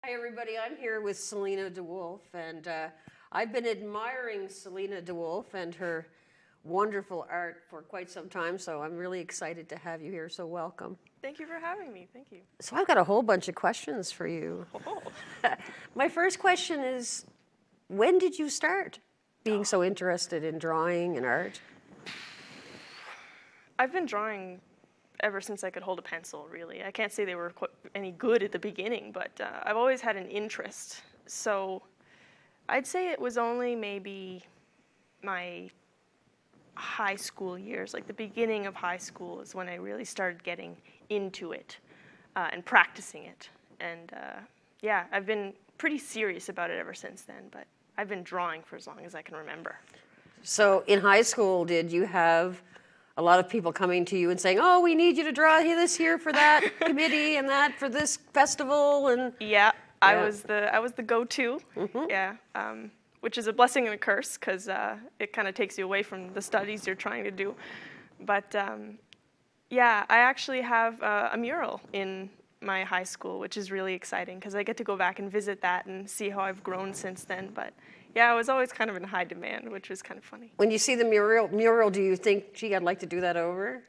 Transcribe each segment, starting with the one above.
Hi everybody, I'm here with Selena Dewolf, and I've been admiring Selena Dewolf and her wonderful art for quite some time, so I'm really excited to have you here, so welcome. Thank you for having me. Thank you. So I've got a whole bunch of questions for you. Oh. My first question is, when did you start being so interested in drawing and art? I've been drawing ever since I could hold a pencil, really. I can't say they were any good at the beginning, but I've always had an interest. So I'd say it was only maybe my high school years, like the beginning of high school is when I really started getting into it and practicing it. And yeah, I've been pretty serious about it ever since then, but I've been drawing for as long as I can remember. So in high school, did you have a lot of people coming to you and saying, "Oh, we need you to draw this here for that committee and that for this festival"? And yeah, I was the go-to. Mm-hmm. Yeah, which is a blessing and a curse because it kind of takes you away from the studies you're trying to do. But yeah, I actually have a mural in my high school, which is really exciting because I get to go back and visit that and see how I've grown since then. But yeah, I was always kind of in high demand, which was kind of funny. When you see the mural, do you think, gee, I'd like to do that over?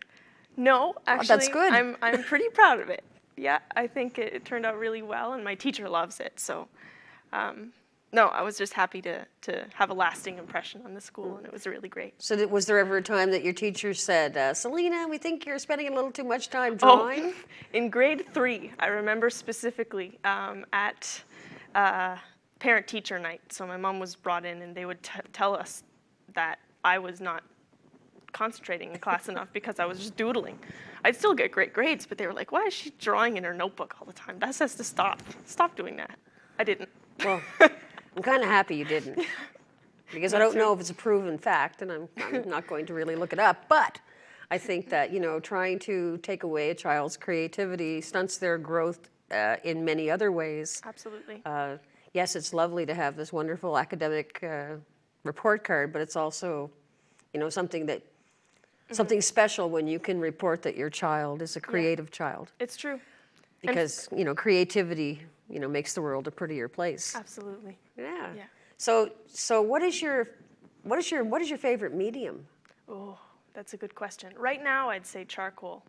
No, actually, that's good. I'm pretty proud of it. Yeah, I think it turned out really well, and my teacher loves it. So, no, I was just happy to have a lasting impression on the school, and it was really great. So was there ever a time that your teacher said, Selena, we think you're spending a little too much time drawing? Oh, in grade 3, I remember specifically at parent-teacher night. So my mom was brought in, and they would tell us that I was not concentrating in class enough because I was just doodling. I'd still get great grades, but they were like, why is she drawing in her notebook all the time? That says to stop. Stop doing that. I didn't. Well, I'm kind of happy you didn't, because I don't know if it's a proven fact, and I'm not going to really look it up, but I think that, trying to take away a child's creativity stunts their growth in many other ways. Absolutely. Yes, it's lovely to have this wonderful academic report card, but it's also, something special when you can report that your child is a creative child. It's true. Because, creativity, makes the world a prettier place. Absolutely. Yeah. Yeah. So what is your favorite medium? Oh, that's a good question. Right now, I'd say charcoal,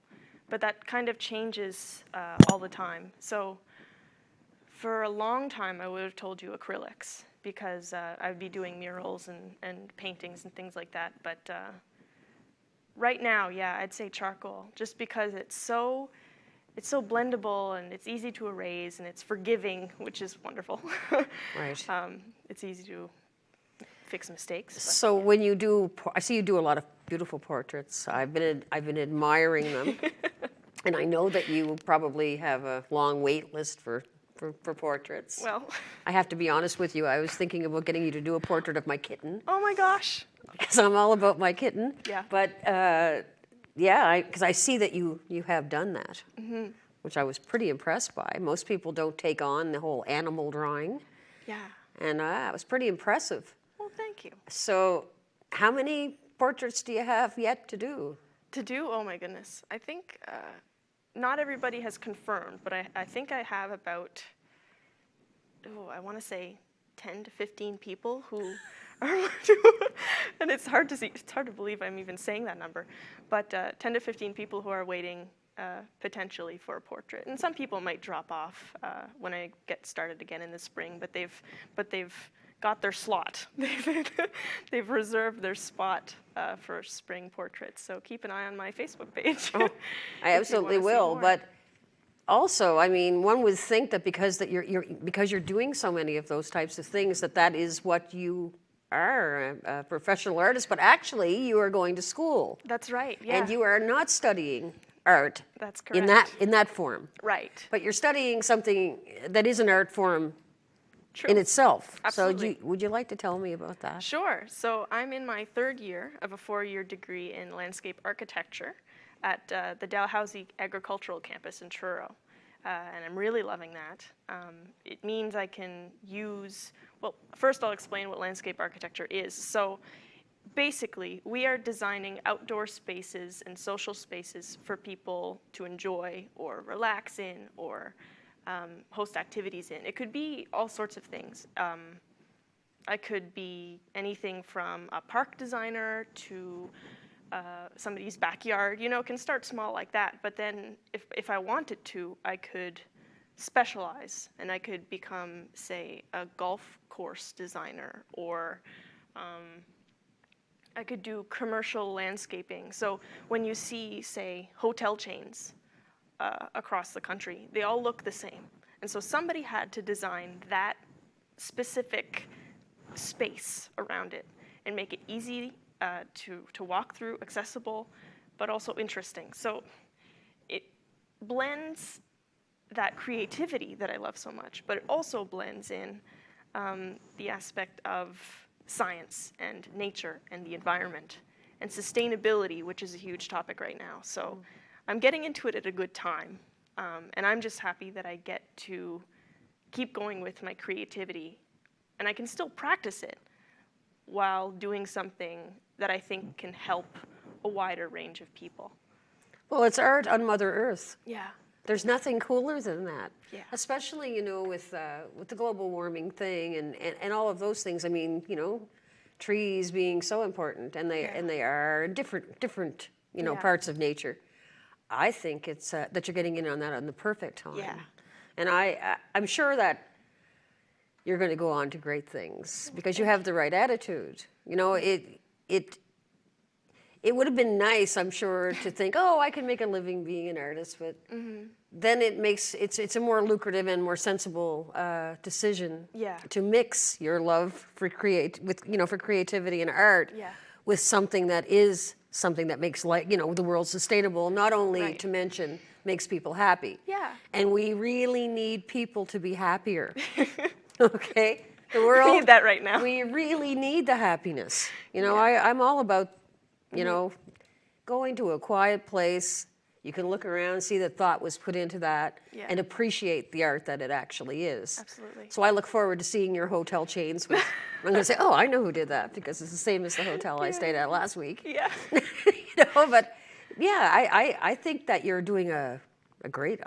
but that kind of changes all the time. So for a long time, I would have told you acrylics because I would be doing murals and paintings and things like that. But right now, yeah, I'd say charcoal, just because it's so blendable and it's easy to erase and it's forgiving, which is wonderful. Right. It's easy to fix mistakes. But, so when you do, I see you do a lot of beautiful portraits. I've been admiring them, and I know that you probably have a long wait list for portraits. well, I have to be honest with you. I was thinking about getting you to do a portrait of my kitten, oh my gosh. because I'm all about my kitten. Yeah. But yeah, because I see that you have done that, which I was pretty impressed by. Most people don't take on the whole animal drawing, Yeah. and it was pretty impressive. Well, thank you. So how many portraits do you have yet to do? To do? Oh my goodness. I think not everybody has confirmed, but I think I have about, I want to say 10 to 15 people who are and it's hard to believe I'm even saying that number, but 10 to 15 people who are waiting potentially for a portrait. And some people might drop off when I get started again in the spring, but they've got their slot. They've reserved their spot for spring portraits. So keep an eye on my Facebook page. Oh, I absolutely will. But also, I mean, one would think that because you're doing so many of those types of things, that is what you are, a professional artist. But actually, you are going to school. That's right. Yeah. And you are not studying art. That's correct. In that form. Right. But you're studying something that is an art form. True. In itself. Absolutely. So would you like to tell me about that? Sure. So I'm in my 3rd year of a 4-year degree in landscape architecture at the Dalhousie Agricultural Campus in Truro. And I'm really loving that. It means I can use, well, first I'll explain what landscape architecture is. So basically, we are designing outdoor spaces and social spaces for people to enjoy or relax in or host activities in. It could be all sorts of things. I could be anything from a park designer to somebody's backyard. You know, it can start small like that. But then if I wanted to, I could specialize and I could become, say, a golf course designer, or I could do commercial landscaping. So when you see, say, hotel chains across the country, they all look the same. And so somebody had to design that specific space around it and make it easy to walk through, accessible, but also interesting. So it blends that creativity that I love so much, but it also blends in the aspect of science and nature and the environment and sustainability, which is a huge topic right now. So I'm getting into it at a good time, and I'm just happy that I get to keep going with my creativity, and I can still practice it while doing something that I think can help a wider range of people. Well, it's art on Mother Earth. Yeah. There's nothing cooler than that. Yeah. Especially, you know, with the global warming thing and all of those things. I mean, you know, trees being so important, and they are different you know, parts of nature. I think it's that you're getting in on that on the perfect time. Yeah. And I'm sure that you're going to go on to great things because you have the right attitude. You know, it would have been nice, I'm sure, to think, oh, I can make a living being an artist, but then it's a more lucrative and more sensible decision to mix your love for creativity and art with something that makes the world sustainable, not only to mention makes people happy. Yeah. And we really need people to be happier. Okay? The world, we need that right now. We really need the happiness. You know, I'm all about, you know, going to a quiet place. You can look around, see that thought was put into that, and appreciate the art that it actually is. Absolutely. So I look forward to seeing your hotel chains. I'm going to say, oh, I know who did that, because it's the same as the hotel I stayed at last week. Yeah. You know, but yeah, I think that you're doing a great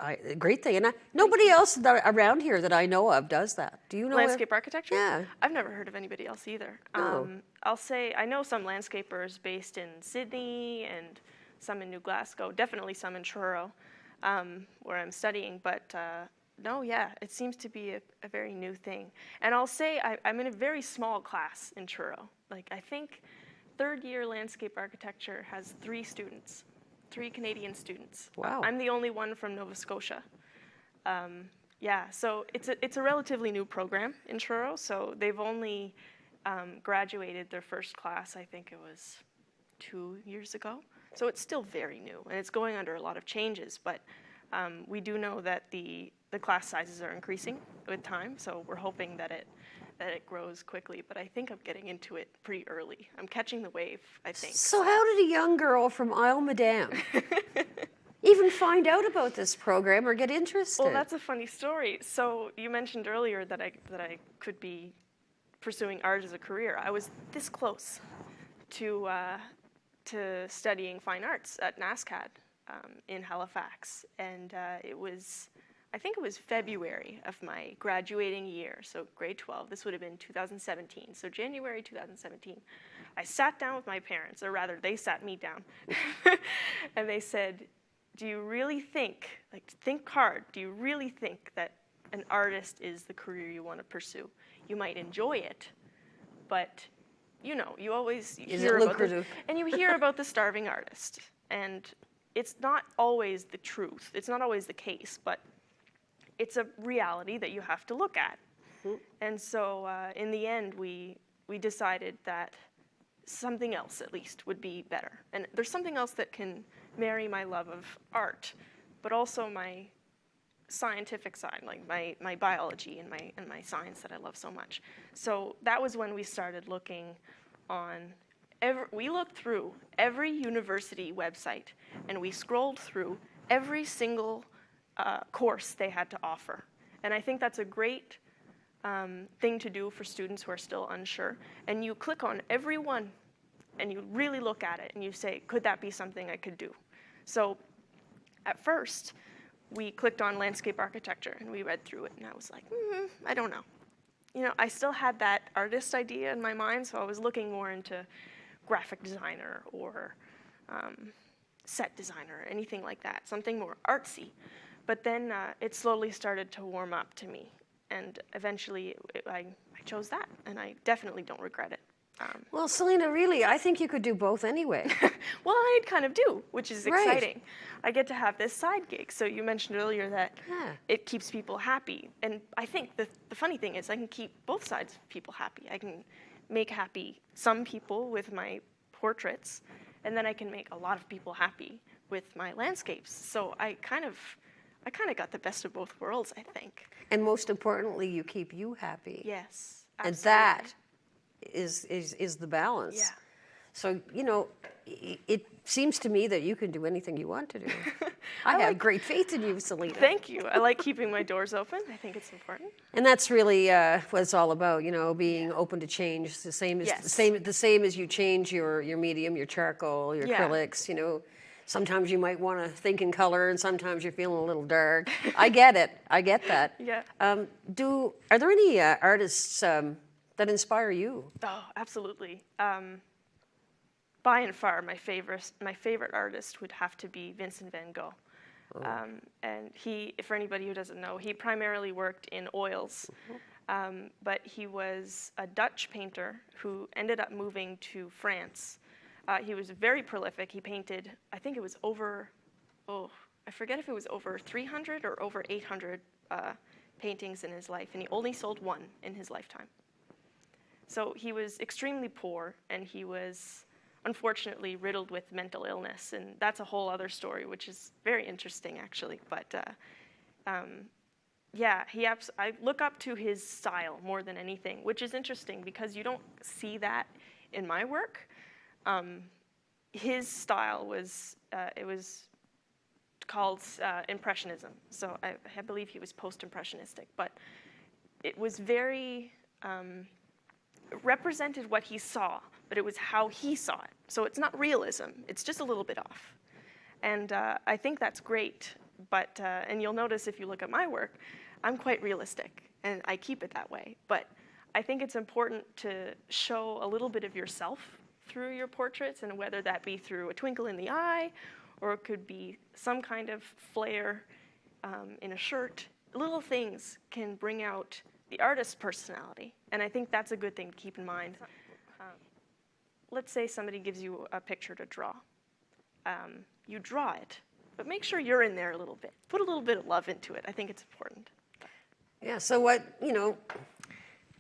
thing, and nobody else around here that I know of does that. Do you know? Landscape architecture? Yeah. I've never heard of anybody else either. No. I'll say I know some landscapers based in Sydney and some in New Glasgow, definitely some in Truro, where I'm studying, but no, it seems to be a very new thing. And I'll say I'm in a very small class in Truro. Like, I think third year landscape architecture has 3 students. 3 Canadian students. Wow. I'm the only one from Nova Scotia. So it's a relatively new program in Truro. So they've only graduated their first class, I think it was 2 years ago. So it's still very new, and it's going under a lot of changes. But we do know that the class sizes are increasing with time. So we're hoping that it grows quickly, but I think I'm getting into it pretty early. I'm catching the wave, I think. So how did a young girl from Isle Madame even find out about this program or get interested? Well, that's a funny story. So you mentioned earlier that I could be pursuing art as a career. I was this close to studying fine arts at NASCAD in Halifax, and I think it was February of my graduating year, so grade 12. This would have been 2017. So January 2017, I sat down with my parents, or rather, they sat me down, and they said, do you really think hard, do you really think that an artist is the career you want to pursue? You might enjoy it, but you know, you always hear about lucrative? And you hear about the starving artist, and it's not always the truth. It's not always the case, but it's a reality that you have to look at. And so in the end, we decided that something else at least would be better. And there's something else that can marry my love of art, but also my scientific side, like my biology and my science that I love so much. So that was when we started looking on we looked through every university website, and we scrolled through every single course they had to offer. And I think that's a great thing to do for students who are still unsure. And you click on every one, and you really look at it, and you say, could that be something I could do? So at first, we clicked on landscape architecture and we read through it, and I was like, I don't know. You know, I still had that artist idea in my mind, so I was looking more into graphic designer or set designer or anything like that, something more artsy. But then it slowly started to warm up to me, and eventually I chose that, and I definitely don't regret it. Well, Selena, really, I think you could do both anyway. Well, I kind of do, which is Right. exciting. I get to have this side gig. So you mentioned earlier that Yeah. it keeps people happy. And I think the funny thing is I can keep both sides of people happy. I can make happy some people with my portraits, and then I can make a lot of people happy with my landscapes. So I kind of got the best of both worlds, I think. And most importantly, you keep you happy. Yes, And absolutely. that is the balance. Yeah. So, you know, it seems to me that you can do anything you want to do. I have great faith in you, Selena. Thank you. I like keeping my doors open. I think it's important. And that's really what it's all about, you know, being open to change. The same as Yes. the same as you change your medium, your charcoal, your Yeah. acrylics. You know, sometimes you might want to think in color, and sometimes you're feeling a little dark. I get it. I get that. Yeah. Are there any artists that inspire you? Oh, absolutely. By and far, my favorite artist would have to be Vincent van Gogh. And he, for anybody who doesn't know, he primarily worked in oils, but he was a Dutch painter who ended up moving to France. He was very prolific. He painted, I think it was I forget if it was over 300 or over 800 paintings in his life, and he only sold one in his lifetime. So he was extremely poor, and he was unfortunately riddled with mental illness, and that's a whole other story, which is very interesting, actually. But yeah, I look up to his style more than anything, which is interesting because you don't see that in my work. His style was called Impressionism, so I believe he was post-impressionistic, but it was very represented what he saw, but it was how he saw it. So it's not realism, it's just a little bit off. And I think that's great, but, and you'll notice if you look at my work, I'm quite realistic, and I keep it that way. But I think it's important to show a little bit of yourself through your portraits, and whether that be through a twinkle in the eye, or it could be some kind of flair in a shirt. Little things can bring out the artist's personality, and I think that's a good thing to keep in mind. Let's say somebody gives you a picture to draw. You draw it, but make sure you're in there a little bit. Put a little bit of love into it. I think it's important. Yeah, so what, you know,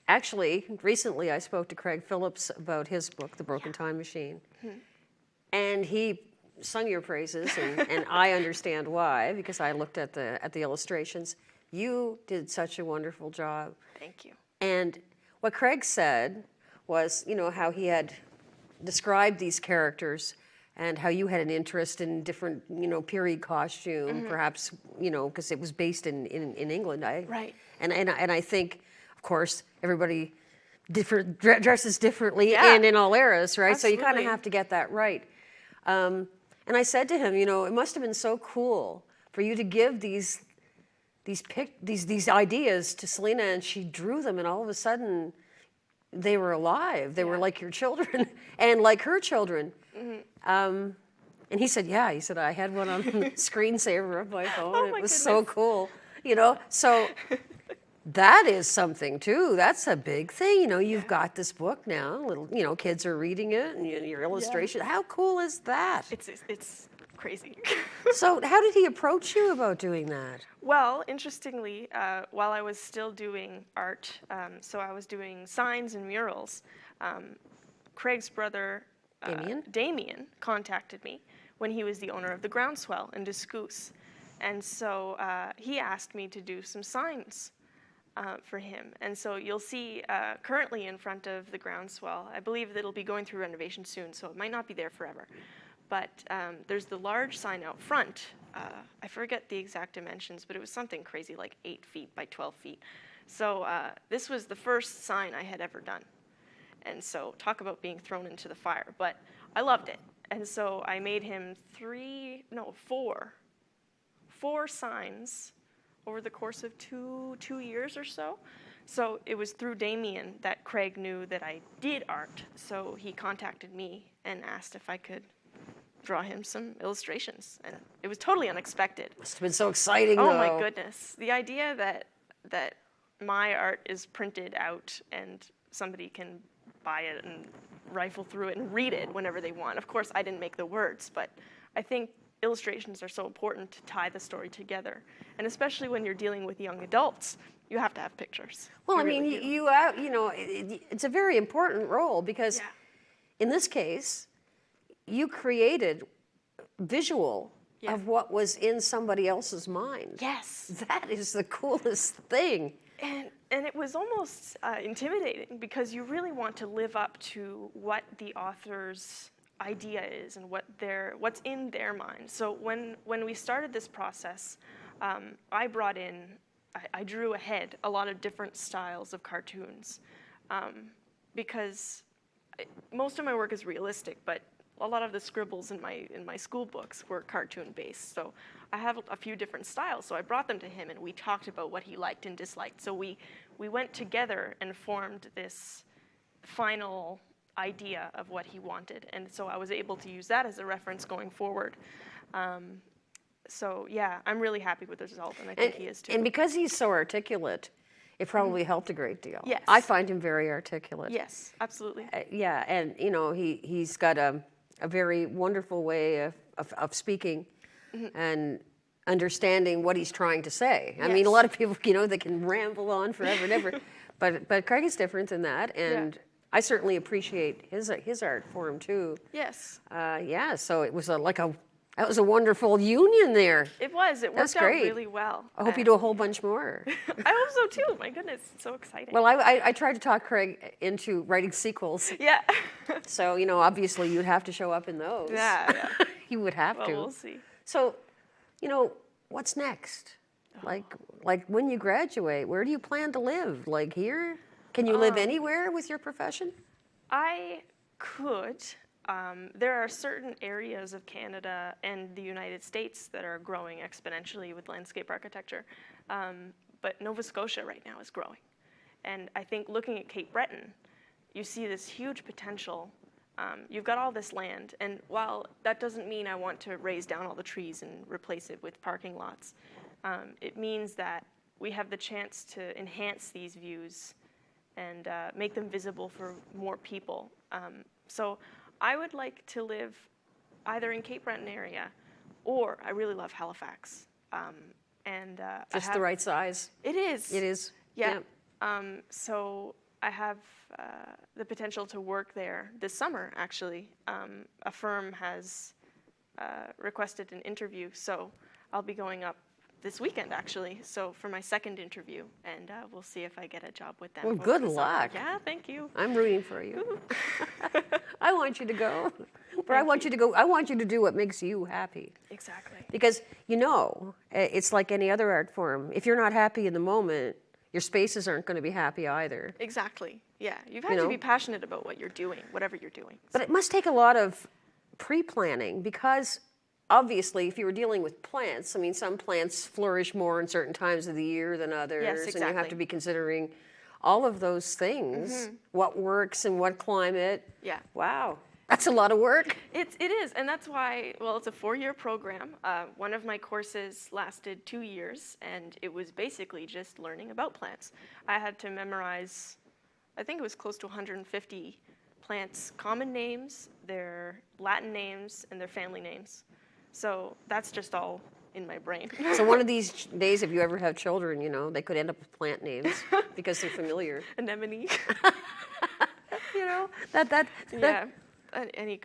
actually, recently I spoke to Craig Phillips about his book, The Broken Time Machine, and he sung your praises, and I understand why, because I looked at the illustrations. You did such a wonderful job. Thank you. And what Craig said was, you know, how he had described these characters and how you had an interest in different, you know, period costume, perhaps, you know, because it was based in England. Right. And I think, of course, everybody dresses differently Yeah. in all eras, right? So you kind of Absolutely. have to get that right. And I said to him, you know, it must have been so cool for you to give these ideas to Selena, and she drew them, and all of a sudden they were alive. They were like your children and like her children. And he said, yeah, he said, I had one on the screensaver of my phone. Oh, it my was so goodness. cool, you know. So that is something too. That's a big thing. You know, you've got this book now. Little, you know, kids are reading it, and your illustration. How cool is that? It's crazy. So how did he approach you about doing that? Well, interestingly, while I was still doing art, so I was doing signs and murals, Craig's brother, Damien, contacted me when he was the owner of the Groundswell in Discoos. And so he asked me to do some signs for him. And so you'll see currently in front of the Groundswell, I believe that it'll be going through renovation soon, so it might not be there forever. But there's the large sign out front. I forget the exact dimensions, but it was something crazy like 8 feet by 12 feet. So this was the first sign I had ever done. And so talk about being thrown into the fire. But I loved it. And so I made him four 4 signs over the course of two years or so. So it was through Damien that Craig knew that I did art. So he contacted me and asked if I could draw him some illustrations. And it was totally unexpected. Must have been so exciting, Oh though. my goodness. The idea that my art is printed out and somebody can buy it and rifle through it and read it whenever they want. Of course, I didn't make the words, but I think illustrations are so important to tie the story together. And especially when you're dealing with young adults, you have to have pictures. Well, You I mean, really do. you know, it's a very important role because Yeah. in this case, you created visual Yeah. of what was in somebody else's mind. Yes. That is the coolest thing. And it was almost intimidating because you really want to live up to what the author's idea is and what's in their mind. So when we started this process, I brought in, I drew ahead a lot of different styles of cartoons because most of my work is realistic, but a lot of the scribbles in my school books were cartoon based. So I have a few different styles. So I brought them to him and we talked about what he liked and disliked. So we went together and formed this final idea of what he wanted. And so I was able to use that as a reference going forward. So yeah, I'm really happy with the result, and I think he is too. And because he's so articulate, it probably helped a great deal. Yes. I find him very articulate. Yes, absolutely. Yeah, and you know, he's got a very wonderful way of speaking and understanding what he's trying to say. I mean, a Yes. lot of people, you know, they can ramble on forever and ever, but Craig is different than that, and I certainly appreciate his art form too. Yes, Yeah, so it was that was a wonderful union there. it was. It That's worked out great. really well. I hope you do a whole bunch more. I hope so too. My goodness, it's so exciting. Well, I tried to talk Craig into writing sequels. yeah. So, you know, obviously you'd have to show up in those. yeah. You would have Well, to. we'll see. So, you know, what's next? Like when you graduate, where do you plan to live? Like here? Can you live anywhere with your profession? I could. There are certain areas of Canada and the United States that are growing exponentially with landscape architecture. But Nova Scotia right now is growing. And I think looking at Cape Breton, you see this huge potential. You've got all this land, and while that doesn't mean I want to raise down all the trees and replace it with parking lots, it means that we have the chance to enhance these views and make them visible for more people. So I would like to live either in Cape Breton area, or I really love Halifax. Just the right size. It is. It is. Yeah. So I have the potential to work there this summer, actually. A firm has requested an interview, so I'll be going up this weekend, actually, so for my second interview, and we'll see if I get a job with them. Well, over good the summer. luck. Yeah, thank you. I'm rooting for you. I want you to go. But I want you to go. I want you to do what makes you happy. Exactly. Because, you know, it's like any other art form. If you're not happy in the moment, your spaces aren't going to be happy either. Exactly. Yeah, you have You to know? be passionate about what you're doing, whatever you're doing. But it must take a lot of pre-planning because obviously if you were dealing with plants, I mean, some plants flourish more in certain times of the year than others. Yes, And you exactly. have to be considering all of those things, what works in what climate. Yeah. Wow. That's a lot of work. It is, and that's why, well, it's a 4-year program. One of my courses lasted 2 years, and it was basically just learning about plants. I had to memorize, I think it was close to 150 plants' common names, their Latin names, and their family names. So that's just all in my brain. So one of these days, if you ever have children, you know, they could end up with plant names because they're familiar. Anemone. You know, that Yeah. Any.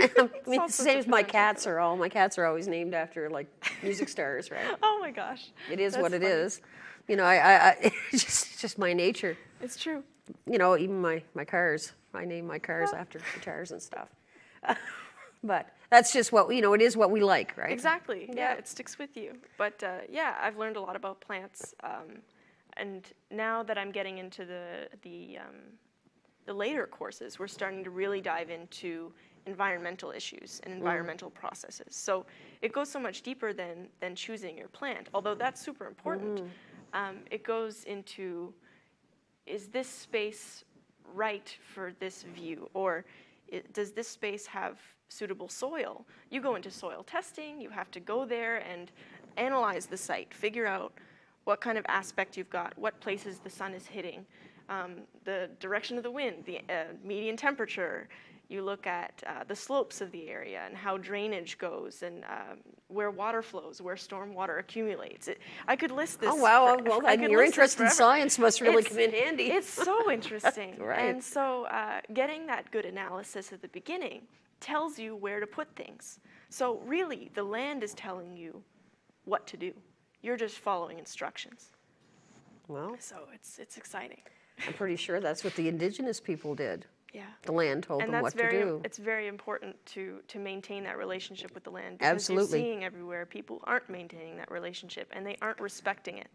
I mean, it's the same as my cats are all. My cats are always named after like music stars, right? Oh my gosh. It is That's what it funny. is. You know, I it's just my nature. It's true. You know, even my cars. I name my cars after guitars and stuff. But that's just what, you know, it is what we like, right? Exactly. Yeah. Yeah, it sticks with you. But yeah, I've learned a lot about plants, and now that I'm getting into the later courses, we're starting to really dive into environmental issues and environmental processes. So it goes so much deeper than choosing your plant, although that's super important. It goes into, is this space right for this view, or does this space have suitable soil? You go into soil testing, you have to go there and analyze the site, figure out what kind of aspect you've got, what places the sun is hitting, the direction of the wind, the median temperature. You look at the slopes of the area and how drainage goes, and where water flows, where storm water accumulates. I could list this. Oh, wow. Well, your interest in science must really come in handy. It's so interesting. Right. And so getting that good analysis at the beginning tells you where to put things. So really, the land is telling you what to do. You're just following instructions. Well, So it's exciting. I'm pretty sure that's what the indigenous people did. Yeah. The land told them what to do. It's very important to maintain that relationship with the land, because Absolutely. you're seeing everywhere people aren't maintaining that relationship and they aren't respecting it.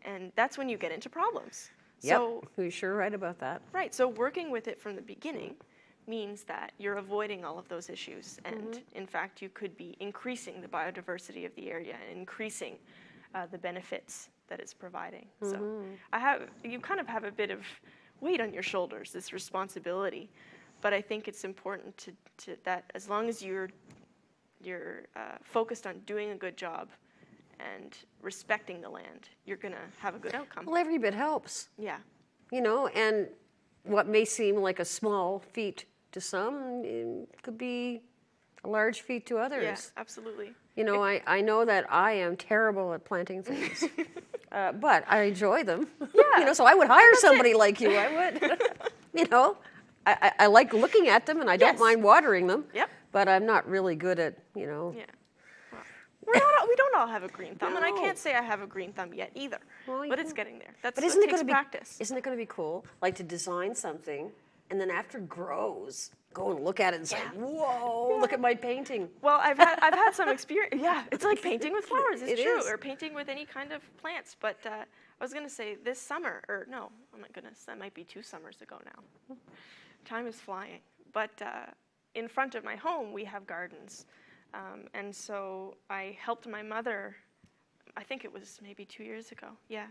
And that's when you get into problems. Yep, So, you're sure right about that. right, so working with it from the beginning means that you're avoiding all of those issues, and in fact you could be increasing the biodiversity of the area and increasing the benefits that it's providing. So you kind of have a bit of weight on your shoulders, this responsibility, but I think it's important to that as long as you're focused on doing a good job and respecting the land, you're going to have a good outcome. Well, every bit helps, Yeah. and what may seem like a small feat to some could be a large feat to others. Yeah, absolutely. I know that I am terrible at planting things, but I enjoy them. Yeah. So I would hire somebody like you. I would. I like looking at them, and I don't Yes. mind watering them. Yep. But I'm not really good at, Yeah. Well, we don't all have a green thumb, and I No. can't say I have a green thumb yet either. Well, But it's getting there. That But isn't it takes going to be practice. Isn't it going to be cool, like to design something, and then after it grows, go and look at it and say, "Whoa, look at my painting." Well, I've had some experience. Yeah, it's like painting with flowers. It's It true, is. or painting with any kind of plants. But I was gonna say this summer, or no, oh my goodness, that might be 2 summers ago now. Time is flying. But in front of my home, we have gardens, and so I helped my mother. I think it was maybe 2 years ago. Yeah.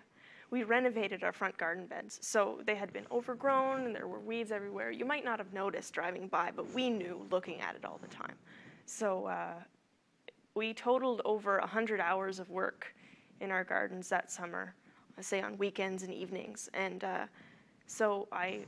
We renovated our front garden beds. So they had been overgrown and there were weeds everywhere. You might not have noticed driving by, but we knew looking at it all the time. So we totaled over 100 hours of work in our gardens that summer, I say on weekends and evenings. And so I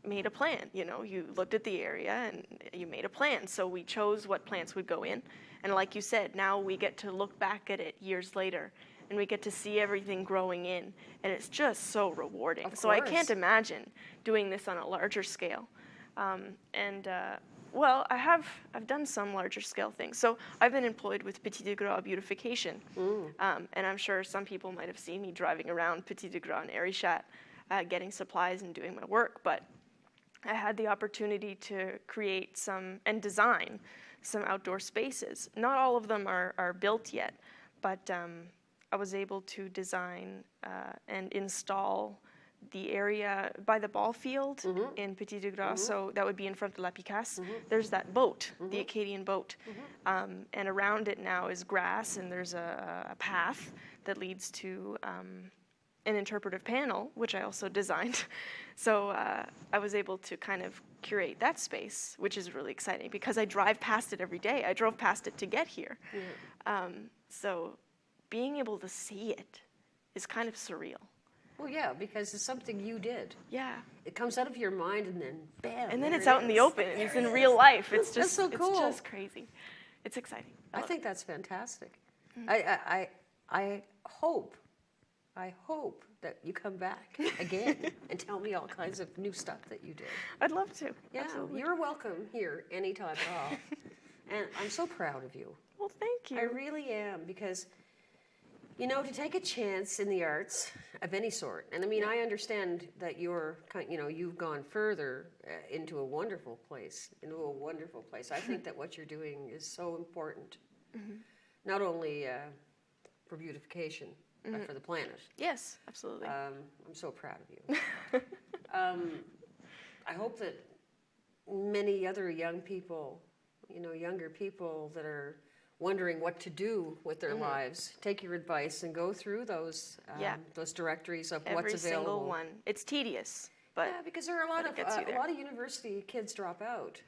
made a plan. You looked at the area and you made a plan. So we chose what plants would go in. And like you said, now we get to look back at it years later, and we get to see everything growing in, and it's just so rewarding. Of So I course. can't imagine doing this on a larger scale. Well, I've done some larger scale things. So I've been employed with Petit de Gras beautification, and I'm sure some people might have seen me driving around Petit de Gras and Arishat, getting supplies and doing my work. But I had the opportunity to create and design some outdoor spaces. Not all of them are built yet, but I was able to design and install the area by the ball field in Petit de Gras. So that would be in front of La Picasse. There's that boat, the Acadian boat. And around it now is grass, and there's a path that leads to an interpretive panel, which I also designed. So I was able to kind of curate that space, which is really exciting because I drive past it every day. I drove past it to get here. So being able to see it is kind of surreal. Well, yeah, because it's something you did. Yeah. It comes out of your mind, and then bam. And then there it's it out in the is. open, and it's in real life. It's just so cool. It's just crazy. It's exciting. I love think that's fantastic. I hope that you come back again and tell me all kinds of new stuff that you did. I'd love to. Yeah, Absolutely. you're welcome here anytime at all. And I'm so proud of you. Well, thank you. I really am, because to take a chance in the arts of any sort, and I mean, I understand that you've gone further into a wonderful place. I think that what you're doing is so important, not only for beautification, but for the planet. Yes, absolutely. I'm so proud of you. I hope that many other young people younger people that are wondering what to do with their lives, take your advice and go through those directories of what's Every available. single one. It's tedious, but Yeah, because there are a lot it gets you there. lot of university kids drop out,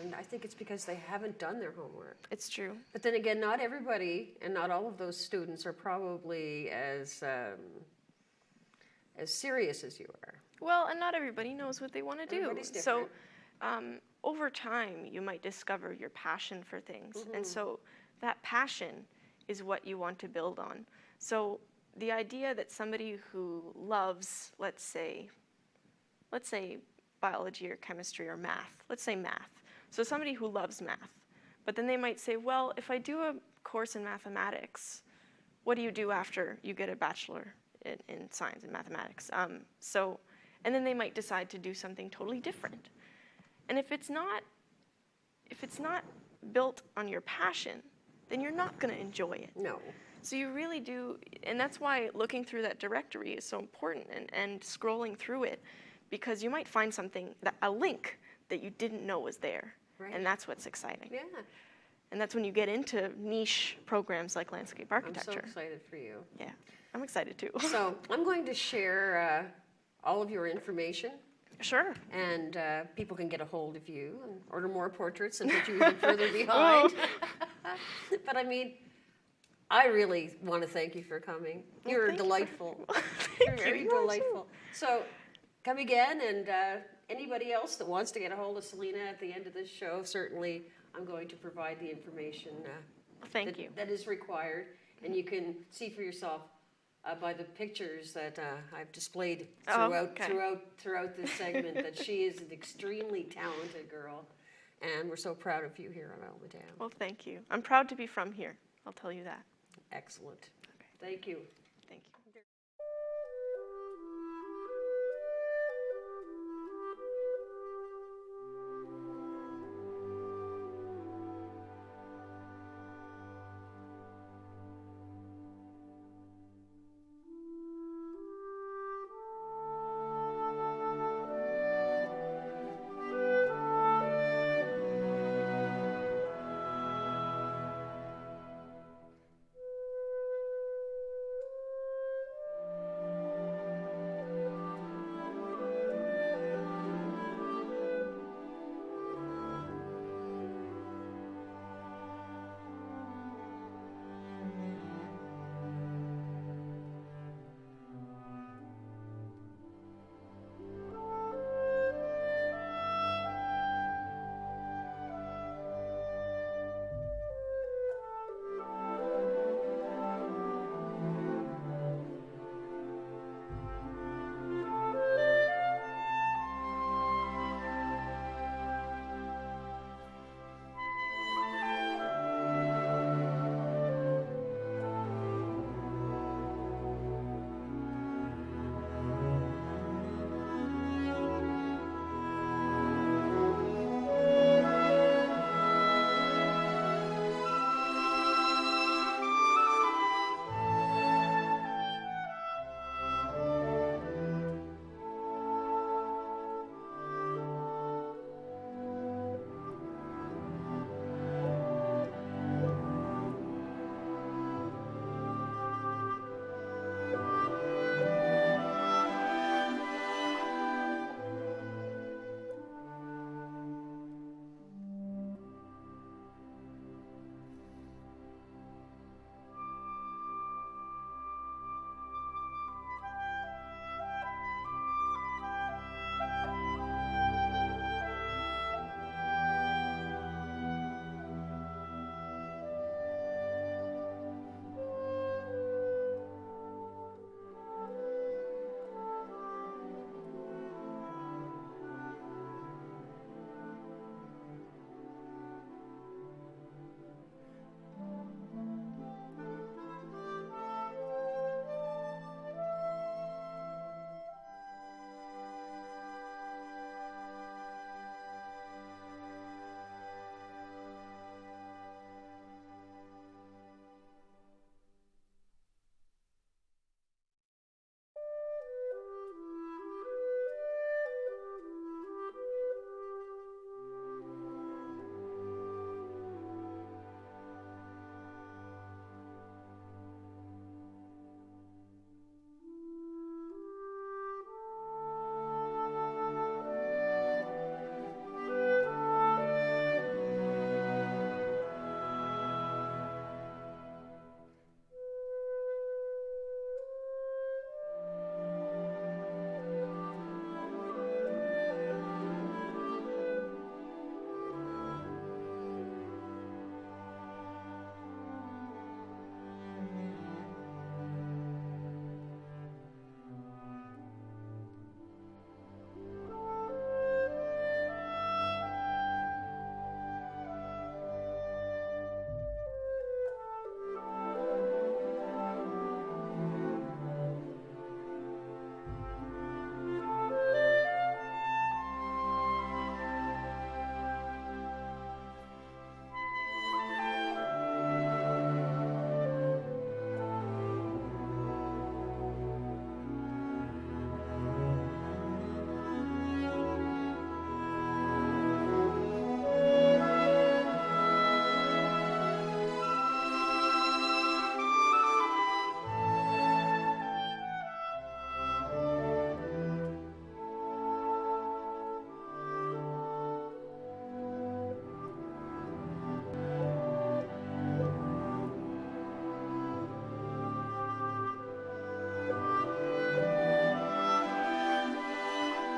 and I think it's because they haven't done their homework. It's true. But then again, not everybody and not all of those students are probably as serious as you are. Well, and not everybody knows what they want to do. Everybody's different. So over time, you might discover your passion for things. And so that passion is what you want to build on. So the idea that somebody who loves, let's say biology or chemistry or math, let's say math. So somebody who loves math, but then they might say, well, if I do a course in mathematics, what do you do after you get a bachelor in science and mathematics? And then they might decide to do something totally different. And if it's not built on your passion, then you're not going to enjoy it. No. So you really do, and that's why looking through that directory is so important, and scrolling through it, because you might find a link that you didn't know was there. Right. And that's what's exciting. Yeah. And that's when you get into niche programs like landscape architecture. I'm so excited for you. Yeah, I'm excited too. So I'm going to share all of your information, Sure. and people can get a hold of you and order more portraits and put you even further behind. But I mean, I really want to thank you for coming. You're delightful. You're very delightful. So come again, and anybody else that wants to get a hold of Selena at the end of this show, certainly I'm going to provide the information Thank you. that is required, and you can see for yourself by the pictures that I've displayed throughout this segment that she is an extremely talented girl, and we're so proud of you here on Alma Dam. Well, thank you. I'm proud to be from here. I'll tell you that. Excellent. Thank you.